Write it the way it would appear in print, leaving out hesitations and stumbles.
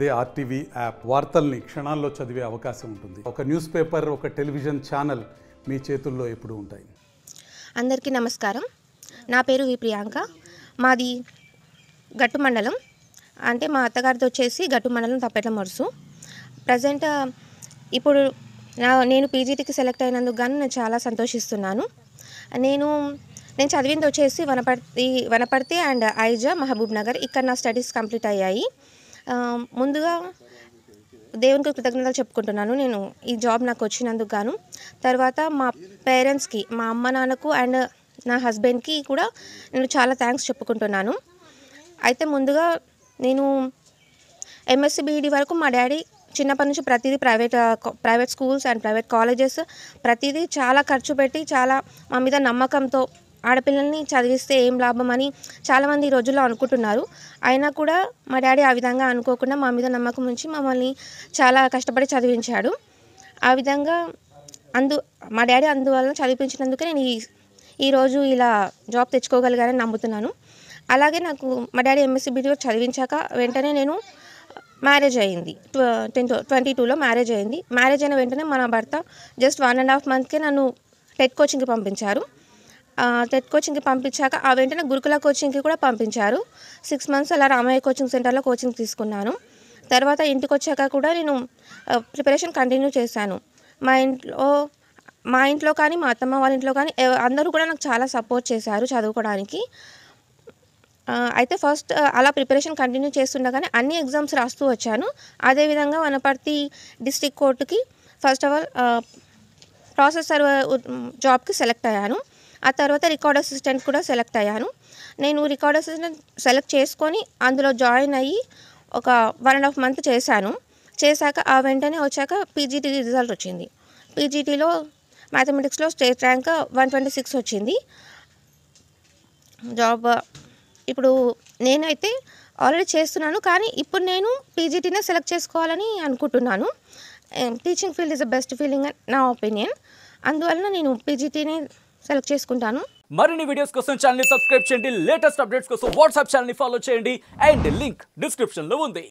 అదే RTV app వార్తల్ని క్షణాల్లో చదివే అవకాశం ఉంటుంది. ఒక న్యూస్ పేపర్, ఒక టెలివిజన్ ఛానల్ మీ చేతుల్లో ఎప్పుడూ ఉంటాయి. అందరికీ నమస్కారం. నా పేరు వి ప్రియాంక. మాది గట్టు మండలం, అంటే మా అత్తగారితో వచ్చేసి గట్టు మండలం తప్పెట్ల మరుసు. ప్రజెంట్ ఇప్పుడు నేను పీజీటీకి సెలెక్ట్ అయినందుకు గాను నేను చాలా సంతోషిస్తున్నాను. నేను చదివింది వచ్చేసి వనపర్తి అండ్ ఐజా మహబూబ్ నగర్. ఇక్కడ నా స్టడీస్ కంప్లీట్ అయ్యాయి. ముందుగా దేవునికి కృతజ్ఞతలు చెప్పుకుంటున్నాను నేను ఈ జాబ్ నాకు వచ్చినందుకు గాను. తర్వాత మా పేరెంట్స్కి, మా అమ్మ నాన్నకు అండ్ నా హస్బెండ్కి కూడా నేను చాలా థ్యాంక్స్ చెప్పుకుంటున్నాను. అయితే ముందుగా నేను ఎంఎస్సి బీఈడి వరకు మా డాడీ చిన్నప్పటి నుంచి ప్రతిదీ private schools and private colleges ప్రతిదీ చాలా ఖర్చు పెట్టి, చాలా మా మీద నమ్మకంతో ఆడపిల్లల్ని చదివిస్తే ఏం లాభం అని చాలామంది ఈ రోజుల్లో అనుకుంటున్నారు. అయినా కూడా మా డాడీ ఆ విధంగా అనుకోకుండా మా మీద నమ్మకం ఉంచి మమ్మల్ని చాలా కష్టపడి చదివించాడు. ఆ విధంగా మా డాడీ అందువల్ల చదివించినందుకే నేను ఈరోజు ఇలా జాబ్ తెచ్చుకోగలిగానని నమ్ముతున్నాను. అలాగే నాకు మా డాడీ ఎంఎస్సి బీఈడి చదివించాక వెంటనే నేను మ్యారేజ్ అయింది. 2022లో మ్యారేజ్ అయింది. మ్యారేజ్ అయిన వెంటనే మన భర్త జస్ట్ 1.5 monthకే నన్ను టెట్ కోచింగ్కి పంపించారు. టెట్ కోచింగ్కి పంపించాక ఆ వెంటనే గురుకుల కోచింగ్కి కూడా పంపించారు. 6 months అలా రామయ్య కోచింగ్ సెంటర్లో కోచింగ్ తీసుకున్నాను. తర్వాత ఇంటికి వచ్చాక కూడా నేను ప్రిపరేషన్ కంటిన్యూ చేశాను. మా ఇంట్లో కానీ మా అత్తమ్మ వాళ్ళ ఇంట్లో కానీ అందరూ కూడా నాకు చాలా సపోర్ట్ చేశారు చదువుకోవడానికి. అయితే ఫస్ట్ అలా ప్రిపరేషన్ కంటిన్యూ చేస్తుండగానే అన్ని ఎగ్జామ్స్ రాస్తూ వచ్చాను. అదేవిధంగా వనపర్తి డిస్ట్రిక్ట్ కోర్టుకి first of all process server జాబ్కి సెలెక్ట్ అయ్యాను. ఆ తర్వాత రికార్డ్ అసిస్టెంట్ కూడా సెలెక్ట్ అయ్యాను. నేను రికార్డ్ అసిస్టెంట్ సెలెక్ట్ చేసుకొని అందులో జాయిన్ అయ్యి ఒక 1.5 month చేశాను. చేశాక ఆ వెంటనే వచ్చాక పీజీటీ రిజల్ట్ వచ్చింది. పీజీటీలో మ్యాథమెటిక్స్లో స్టేట్ ర్యాంక్ 126 వచ్చింది. జాబ్ ఇప్పుడు నేనైతే ఆల్రెడీ చేస్తున్నాను, కానీ ఇప్పుడు నేను పీజీటీనే సెలెక్ట్ చేసుకోవాలని అనుకుంటున్నాను. Teaching field is the best feeling నా ఒపీనియన్. అందువలన నేను పీజీటీని సెలెక్ట్ చేసుకుంటాను. మరిన్ని వీడియోస్ కోసం ఛానల్ ని సబ్స్క్రైబ్ చేయండి. లేటెస్ట్ అప్డేట్స్ కోసం వాట్సాప్ ఛానల్ ని ఫాలో చేయండి. అండ్ లింక్ డిస్క్రిప్షన్ లో ఉంది.